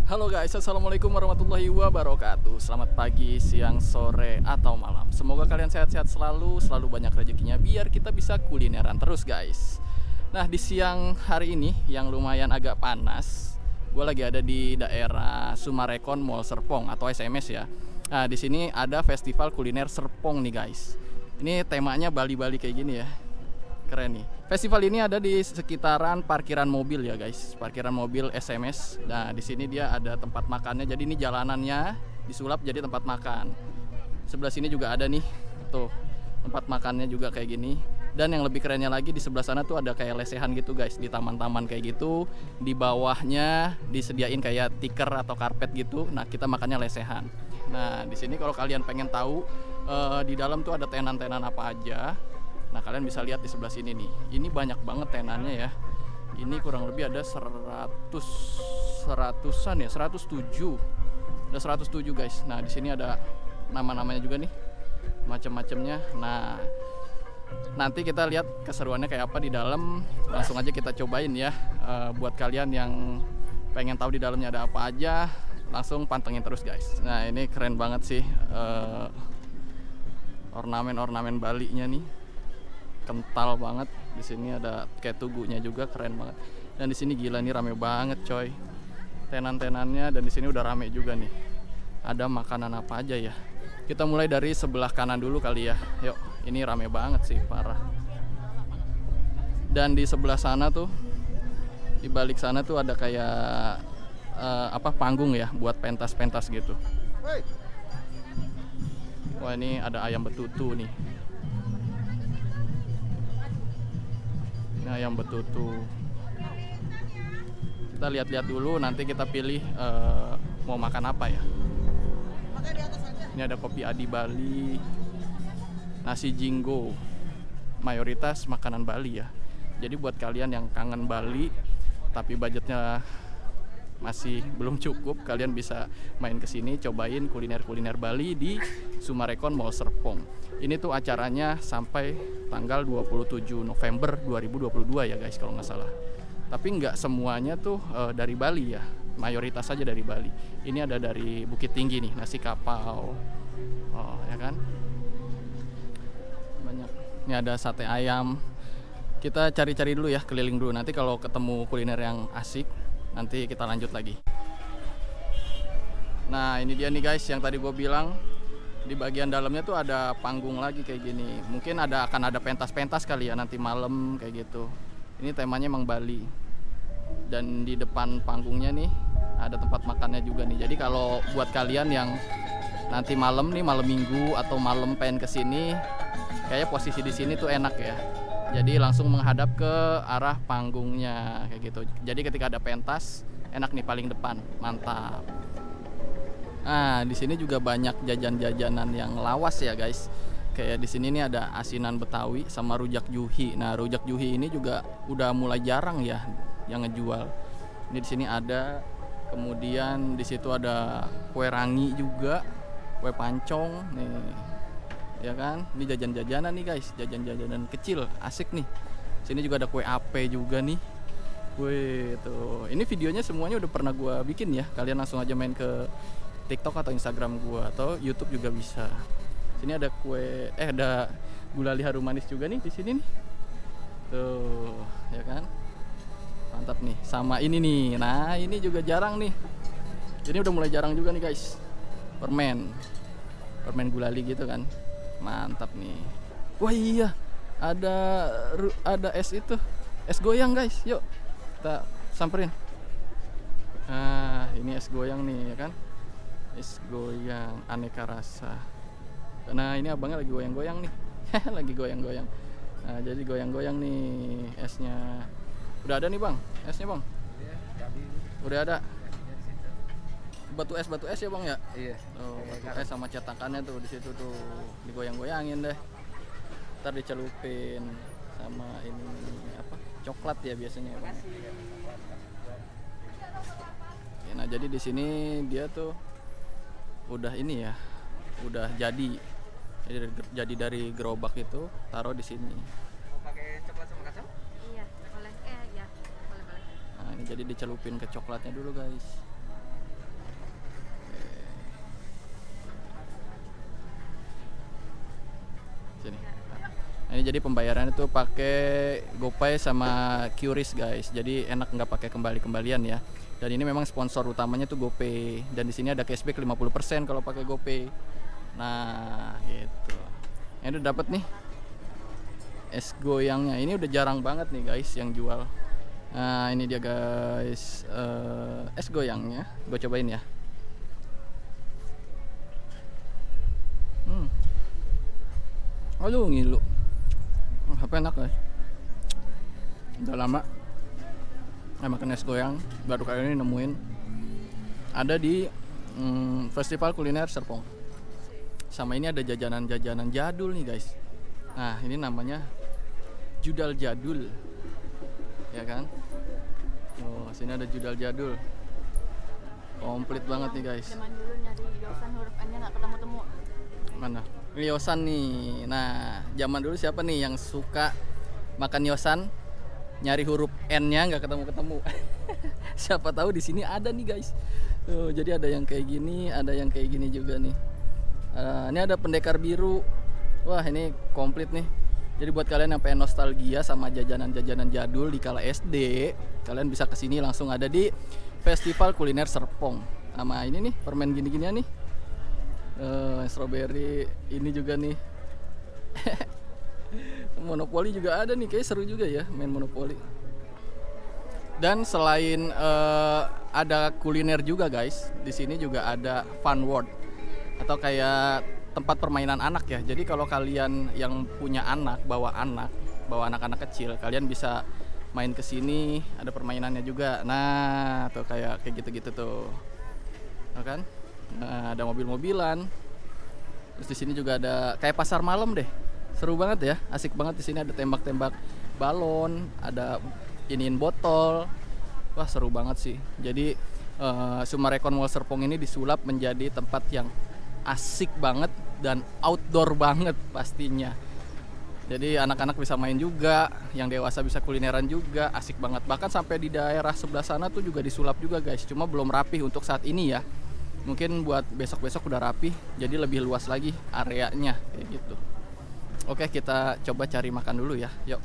Halo guys, assalamualaikum warahmatullahi wabarakatuh. Selamat pagi, siang, sore, atau malam. Semoga kalian sehat-sehat selalu banyak rezekinya biar kita bisa kulineran terus guys. Nah, di siang hari ini yang lumayan agak panas, gue lagi ada di daerah Sumarekon Mall Serpong atau SMS ya. Nah, di sini ada festival kuliner Serpong nih guys. Ini temanya Bali-Bali kayak gini ya. Keren nih. Festival ini ada di sekitaran parkiran mobil ya guys, parkiran mobil SMS. Nah di sini dia ada tempat makannya. Jadi ini jalanannya disulap jadi tempat makan. Sebelah sini juga ada nih, tuh tempat makannya juga kayak gini. Dan yang lebih kerennya lagi di sebelah sana tuh ada kayak lesehan gitu guys, di taman-taman kayak gitu. Di bawahnya disediain kayak tikar atau karpet gitu. Nah kita makannya lesehan. Nah di sini kalau kalian pengen tahu di dalam tuh ada tenan-tenan apa aja. Nah kalian bisa lihat di sebelah sini nih. Ini banyak banget tenannya ya. Ini kurang lebih ada 107 Ada 107 guys. Nah di sini ada nama-namanya juga nih, macam-macamnya. Nah nanti kita lihat keseruannya kayak apa di dalam. Langsung aja kita cobain ya. Buat kalian yang pengen tahu di dalamnya ada apa aja, langsung pantengin terus guys. Nah ini keren banget sih, ornamen-ornamen Bali-nya nih. Kental banget. Di sini ada kayak tugunya juga, keren banget. Dan di sini gila nih, rame banget coy. Tenan-tenannya, dan di sini udah rame juga nih. Ada makanan apa aja ya? Kita mulai dari sebelah kanan dulu kali ya. Yuk, ini rame banget sih, parah. Dan di sebelah sana tuh, di balik sana tuh ada kayak panggung ya buat pentas-pentas gitu. Wah, ini ada ayam betutu nih. Ayam betutu. Kita lihat-lihat dulu, nanti kita pilih mau makan apa ya. Ini ada kopi Adi Bali, nasi jinggo, mayoritas makanan Bali ya. Jadi buat kalian yang kangen Bali tapi budgetnya masih belum cukup, kalian bisa main ke sini cobain kuliner-kuliner Bali di Sumarekon Mall Serpong. Ini tuh acaranya sampai tanggal 27 November 2022 ya guys kalau nggak salah. Tapi nggak semuanya tuh dari Bali ya, mayoritas saja dari Bali. Ini ada dari Bukit Tinggi nih, nasi kapau, ya kan, banyak. Ini ada sate ayam. Kita cari-cari dulu ya, keliling dulu. Nanti kalau ketemu kuliner yang asik, nanti kita lanjut lagi. Nah ini dia nih guys, yang tadi gue bilang. Di bagian dalamnya tuh ada panggung lagi kayak gini. Mungkin akan ada pentas-pentas kali ya nanti malam kayak gitu. Ini temanya emang Bali. Dan di depan panggungnya nih ada tempat makannya juga nih. Jadi kalau buat kalian yang nanti malam nih, malam minggu atau malam pengen kesini, kayaknya posisi di sini tuh enak ya. Jadi langsung menghadap ke arah panggungnya kayak gitu. Jadi ketika ada pentas, enak nih paling depan, mantap. Nah, di sini juga banyak jajan-jajanan yang lawas ya, guys. Kayak di sini nih ada asinan Betawi sama rujak juhi. Nah, rujak juhi ini juga udah mulai jarang ya yang ngejual. Ini di sini ada, kemudian di situ ada kue rangi juga, kue pancong nih. Ya kan? Ini jajan-jajanan nih, guys. Jajan-jajanan kecil, asik nih. Sini juga ada kue ape juga nih. Wih, tuh. Ini videonya semuanya udah pernah gua bikin ya. Kalian langsung aja main ke TikTok atau Instagram gua atau YouTube juga bisa. Sini ada ada gulali harum manis juga nih di sini nih. Tuh, ya kan? Mantap nih. Sama ini nih. Nah, ini juga jarang nih. Ini udah mulai jarang juga nih, guys. Permen gulali gitu kan. Mantap nih. Wah iya, ada es itu. Es goyang, guys. Yuk, kita samperin. Nah, ini es goyang nih, ya kan? Es goyang aneka rasa. Nah ini abangnya lagi goyang-goyang nih. Lagi goyang-goyang. Nah jadi goyang-goyang nih esnya. Udah ada nih bang, esnya bang. Udah ada. Batu es ya bang ya. Iya. Oh, batu es sama cetakannya tuh di situ tuh digoyang-goyangin deh. Ntar dicelupin sama ini apa? Coklat ya biasanya ya bang. Nah jadi di sini dia tuh udah ini ya, udah jadi dari gerobak itu taruh di sini. Mau pakai coklat sama kacang? Iya, boleh. Ya, boleh. Nah, ini jadi dicelupin ke coklatnya dulu, guys. jadi pembayarannya tuh pakai GoPay sama QRIS guys. Jadi enak nggak pakai kembalian ya. Dan ini memang sponsor utamanya tuh GoPay. Dan di sini ada cashback 50% kalau pakai GoPay. Nah, gitu. Ini udah dapat nih es goyangnya. Ini udah jarang banget nih guys yang jual. Nah, ini dia guys. Es goyangnya. Gue cobain ya. Aduh, ngilu. Apa enak guys. Udah lama makan es goyang, baru kali ini nemuin. Ada di Festival Kuliner Serpong. Sama ini ada jajanan-jajanan jadul nih guys. Nah, ini namanya Judal Jadul. Ya kan? Oh, sini ada Judal Jadul. Komplit banget nih guys. Zaman dulu nyari yosan huruf N-nya nggak ketemu-temu. Mana? Yosan nih. Nah, zaman dulu siapa nih yang suka makan yosan? Nyari huruf N-nya nggak ketemu-ketemu. Siapa tahu di sini ada nih guys. Jadi ada yang kayak gini, ada yang kayak gini juga nih. Ini ada pendekar biru. Wah, ini komplit nih. Jadi buat kalian yang pengen nostalgia sama jajanan-jajanan jadul di kala SD, kalian bisa kesini langsung. Ada di Festival Kuliner Serpong. Sama ini nih permen gini-ginian nih. Strawberry ini juga nih. Monopoli juga ada nih, kayak seru juga ya main monopoli. Dan selain ada kuliner juga guys, di sini juga ada fun world atau kayak tempat permainan anak ya. Jadi kalau kalian yang punya anak, bawa anak-anak kecil, kalian bisa main ke sini, ada permainannya juga. Nah, tuh kayak gitu-gitu tuh. Nah, kan? Nah, ada mobil-mobilan. Terus di sini juga ada kayak pasar malam deh. Seru banget ya, asik banget. Di sini ada tembak-tembak balon, ada iniin botol. Wah, seru banget sih. Jadi Summarecon Mall Serpong ini disulap menjadi tempat yang asik banget dan outdoor banget pastinya. Jadi anak-anak bisa main juga, yang dewasa bisa kulineran juga, asik banget. Bahkan sampai di daerah sebelah sana tuh juga disulap juga guys. Cuma belum rapi untuk saat ini ya. Mungkin buat besok-besok udah rapi, jadi lebih luas lagi areanya kayak gitu. Oke, kita coba cari makan dulu ya. Yuk.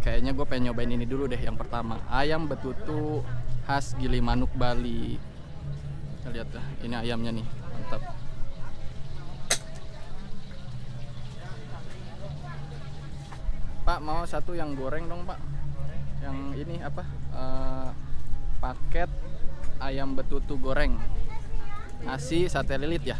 Kayaknya gue pengen nyobain ini dulu deh yang pertama. Ayam betutu khas Gilimanuk, Bali. Kita lihat dah, ini ayamnya nih, mantap. Pak, mau satu yang goreng dong Pak. Yang ini apa? Paket ayam betutu goreng. Nasi sate lilit ya.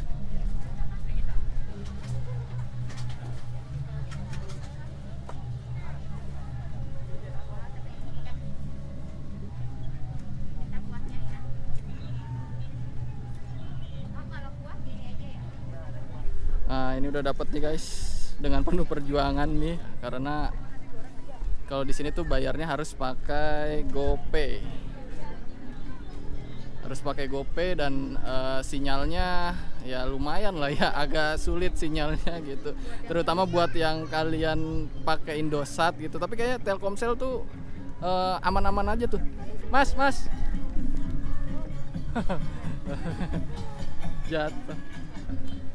Nah, ini udah dapet nih guys, dengan penuh perjuangan nih, karena kalau di sini tuh bayarnya harus pakai GoPay. Harus pakai GoPay dan sinyalnya ya lumayan lah ya, agak sulit sinyalnya gitu. Terutama buat yang kalian pakai Indosat gitu. Tapi kayaknya Telkomsel tuh aman-aman aja tuh. Mas. Jatuh.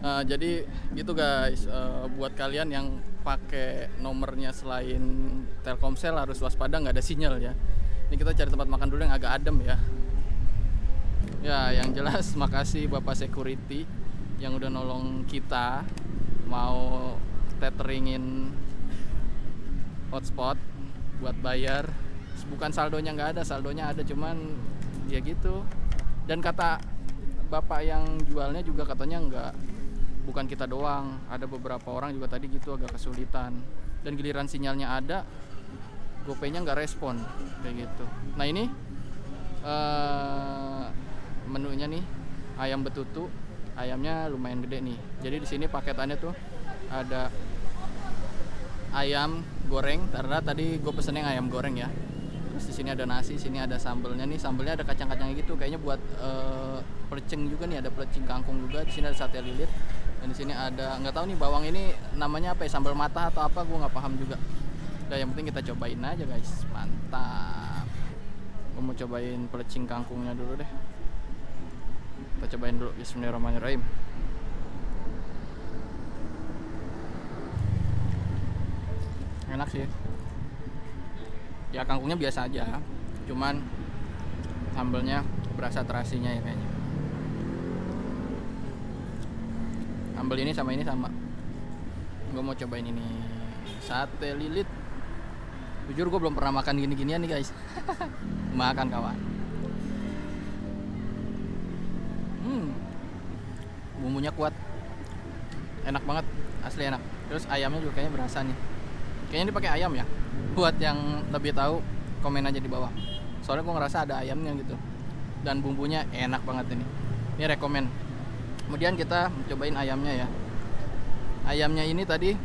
Jadi gitu guys, buat kalian yang pakai nomornya selain Telkomsel harus waspada, nggak ada sinyal ya. Ini kita cari tempat makan dulu yang agak adem ya. Ya, yang jelas makasih Bapak Security yang udah nolong kita mau teteringin hotspot buat bayar. Bukan saldonya nggak ada, saldonya ada, cuman ya gitu. Dan kata Bapak yang jualnya juga katanya bukan kita doang, ada beberapa orang juga tadi gitu agak kesulitan. Dan giliran sinyalnya ada, GoPay-nya nggak respon kayak gitu. Nah, ini menunya nih, ayam betutu, ayamnya lumayan gede nih. Jadi di sini paketannya tuh ada ayam goreng, karena tadi gue pesennya ayam goreng ya. Terus di sini ada nasi, sini ada sambelnya nih, sambelnya ada kacang-kacangnya gitu, kayaknya buat pelecing juga nih, ada pelecing kangkung juga. Di sini ada sate lilit. Dan di sini ada, nggak tahu nih bawang ini namanya apa ya, sambal mata atau apa, gue nggak paham juga. Nah, yang penting kita cobain aja guys, mantap. Gue mau cobain pelecing kangkungnya dulu deh. Kita cobain dulu, bismillahirrahmanirrahim. Enak sih. Ya kangkungnya biasa aja, cuman sambelnya berasa terasinya ya kayaknya. Sambel ini sama gue mau cobain ini sate lilit. Jujur gue belum pernah makan gini-ginian nih guys. Makan kawan. Bumbunya kuat, enak banget, asli enak. Terus ayamnya juga kayaknya berasa nih. Kayaknya dipakai ayam ya. Buat yang lebih tahu komen aja di bawah. Soalnya gue ngerasa ada ayamnya gitu. Dan bumbunya enak banget ini. Ini rekomen. Kemudian kita cobain ayamnya ya. Ayamnya ini tadi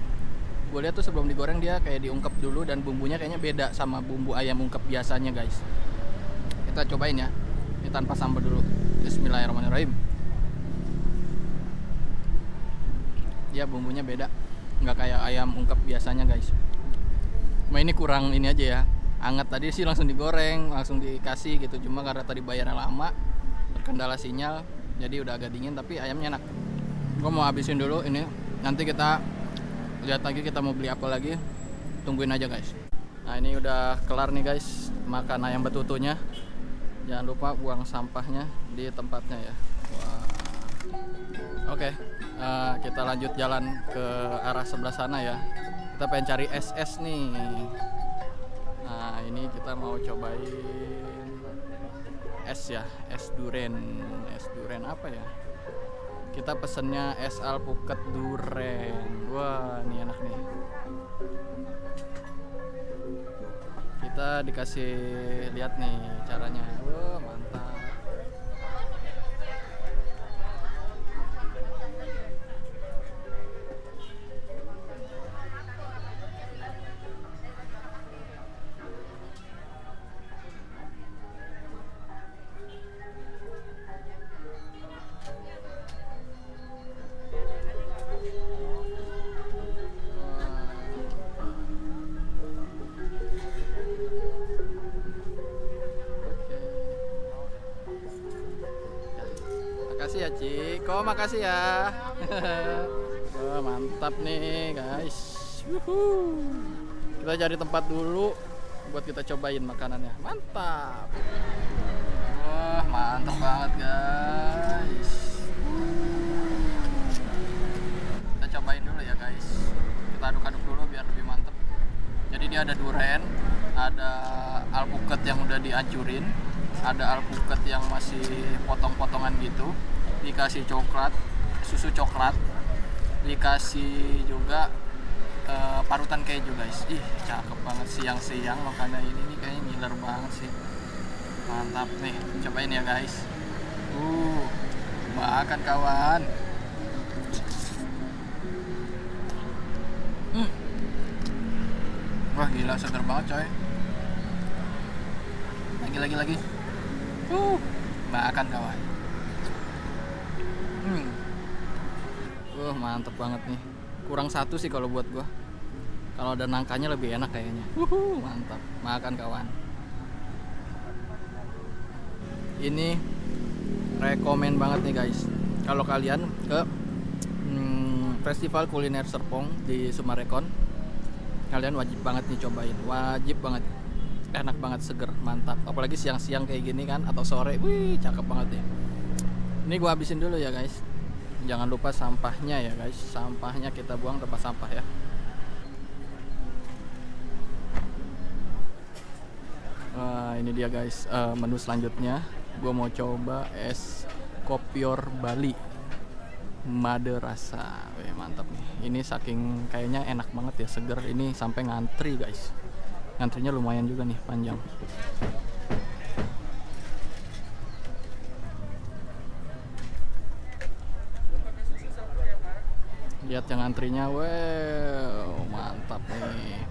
gue lihat tuh sebelum digoreng dia kayak diungkep dulu dan bumbunya kayaknya beda sama bumbu ayam ungkep biasanya guys. Kita cobain ya. Ini tanpa sambal dulu. Bismillahirrahmanirrahim. Ya bumbunya beda, nggak kayak ayam ungkep biasanya guys. Ini kurang ini aja ya, anget. Tadi sih langsung digoreng, langsung dikasih gitu. Cuma karena tadi bayarnya lama, terkendala sinyal, jadi udah agak dingin. Tapi ayamnya enak. Gue mau habisin dulu ini. Nanti kita lihat lagi kita mau beli apa lagi. Tungguin aja guys. Nah ini udah kelar nih guys, makan ayam betutunya. Jangan lupa buang sampahnya di tempatnya ya. Wah. Oke, kita lanjut jalan ke arah sebelah sana ya. Kita pengen cari es nih. Nah ini kita mau cobain es ya, es duren. Es duren apa ya? Kita pesennya es alpukat duren. Wah ini enak nih. Kita dikasih lihat nih caranya. Wah mantap. Makasih ya Ciko, makasih ya. Wah mantap nih guys. Kita cari tempat dulu buat kita cobain makanannya. Mantap. Wah mantap banget guys. Kita cobain dulu ya guys. Kita aduk-aduk dulu biar lebih mantap. Jadi dia ada duren, ada alpukat yang udah dihancurin, ada alpukat yang masih potong-potongan gitu, dikasih coklat, susu coklat, dikasih juga parutan keju guys. Ih cakep banget, siang-siang makanan ini nih kayaknya ngiler banget sih. Mantap nih, cobain ya guys. Makan kawan. Wah gila, seger banget coy. Lagi. Makan kawan. Mantep banget nih. Kurang satu sih kalau buat gua. Kalau ada nangkanya lebih enak kayaknya. Mantap. Makan kawan. Ini rekomen banget nih guys. Kalau kalian ke Festival Kuliner Serpong di Sumarekon, kalian wajib banget nih cobain. Wajib banget. Enak banget, seger, mantap. Apalagi siang-siang kayak gini kan, atau sore. Wih, cakep banget ya. Ini gua habisin dulu ya guys. Jangan lupa sampahnya ya guys. Sampahnya kita buang tempat sampah ya. Ini dia guys, menu selanjutnya. Gua mau coba es kopior Bali Made rasa. Wih, mantap nih. Ini saking kayaknya enak banget ya, seger. Ini sampai ngantri guys. Ngantrinya lumayan juga nih, panjang. Lihat yang antrinya, wow, mantap nih.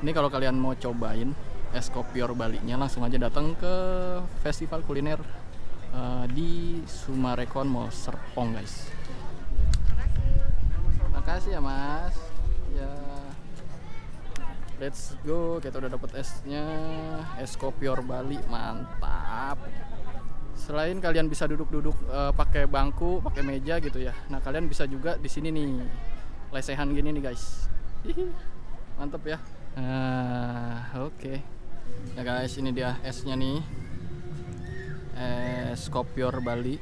Ini kalau kalian mau cobain es kopior Balinya, langsung aja datang ke Festival Kuliner di Sumarekon Mall Serpong guys. Makasih ya mas. Ya, let's go. Kita udah dapet esnya, es kopior Bali, mantap. Selain kalian bisa duduk-duduk pakai bangku, pakai meja gitu ya. Nah kalian bisa juga di sini nih, lesehan gini nih guys. Mantep ya. Oke. Ya guys, ini dia esnya nih. Es kopior Bali.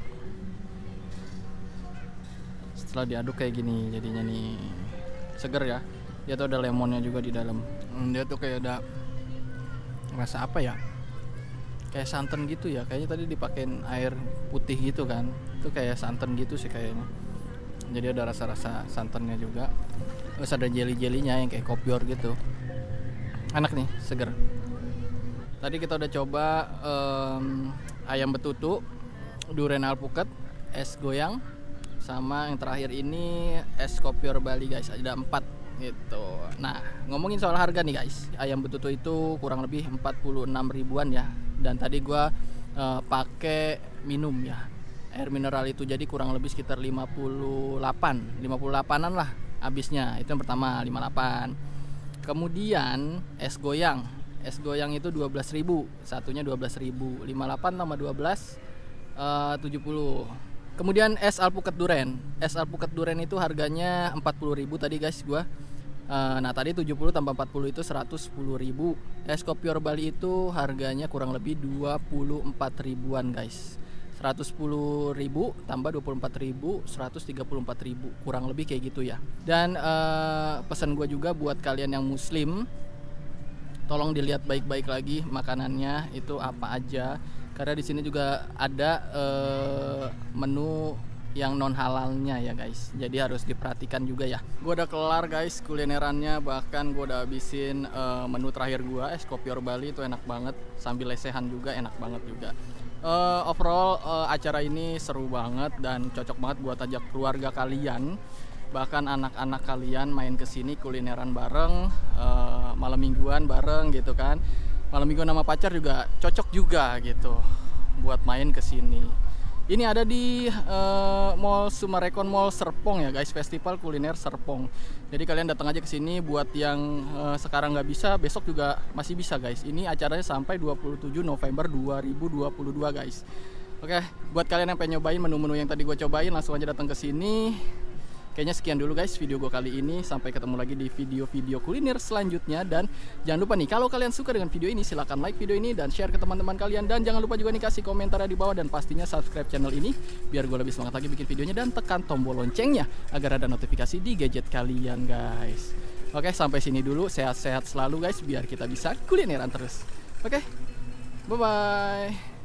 Setelah diaduk kayak gini jadinya nih. Seger ya. Dia tuh ada lemonnya juga di dalam. Dia tuh kayak ada rasa apa ya? Kayak santan gitu ya. Kayaknya tadi dipakein air putih gitu kan. Itu kayak santan gitu sih kayaknya. Jadi ada rasa-rasa santannya juga. Terus ada jelly-jelinya yang kayak kopior gitu. Enak nih, seger. Tadi kita udah coba ayam betutu, durian alpukat, es goyang, sama yang terakhir ini es kopior Bali guys. Ada 4 gitu. Nah, ngomongin soal harga nih guys. Ayam betutu itu kurang lebih 46 ribuan ya. Dan tadi gua pakai minum ya. Air mineral itu jadi kurang lebih sekitar 58-an lah habisnya. Itu yang pertama 58. Kemudian es goyang itu 12.000, satunya 12.000. 58 tambah 12 70. Kemudian es alpukat duren itu harganya 40.000 tadi guys gua. Nah tadi 70 tambah 40 itu 110.000. Es kopior Bali itu harganya kurang lebih 24 ribuan guys. 110.000 tambah 24.000, 134.000, kurang lebih kayak gitu ya. Dan pesan gue juga buat kalian yang muslim, tolong dilihat baik-baik lagi makanannya itu apa aja, karena di sini juga ada menu yang non halalnya ya guys. Jadi harus diperhatikan juga ya. Gue udah kelar guys kulinerannya, bahkan gue udah habisin menu terakhir gue, es kopior Bali itu enak banget, sambil lesehan juga enak banget juga. Overall acara ini seru banget dan cocok banget buat ajak keluarga kalian, bahkan anak-anak kalian main kesini kulineran bareng, malam mingguan bareng gitu kan. Malam mingguan sama pacar juga cocok juga gitu buat main kesini. Ini ada di Mall Sumarekon Mall Serpong ya guys, festival kuliner Serpong. Jadi kalian datang aja ke sini. Buat yang sekarang nggak bisa, besok juga masih bisa guys. Ini acaranya sampai 27 November 2022 guys. Oke, buat kalian yang pengen nyobain menu-menu yang tadi gue cobain, langsung aja datang ke sini. Kayaknya sekian dulu guys video gue kali ini. Sampai ketemu lagi di video-video kuliner selanjutnya. Dan jangan lupa nih, kalau kalian suka dengan video ini, silahkan like video ini dan share ke teman-teman kalian. Dan jangan lupa juga nih kasih komentar di bawah, dan pastinya subscribe channel ini biar gue lebih semangat lagi bikin videonya. Dan tekan tombol loncengnya agar ada notifikasi di gadget kalian guys. Oke, sampai sini dulu. Sehat-sehat selalu guys, biar kita bisa kulineran terus. Oke, bye-bye.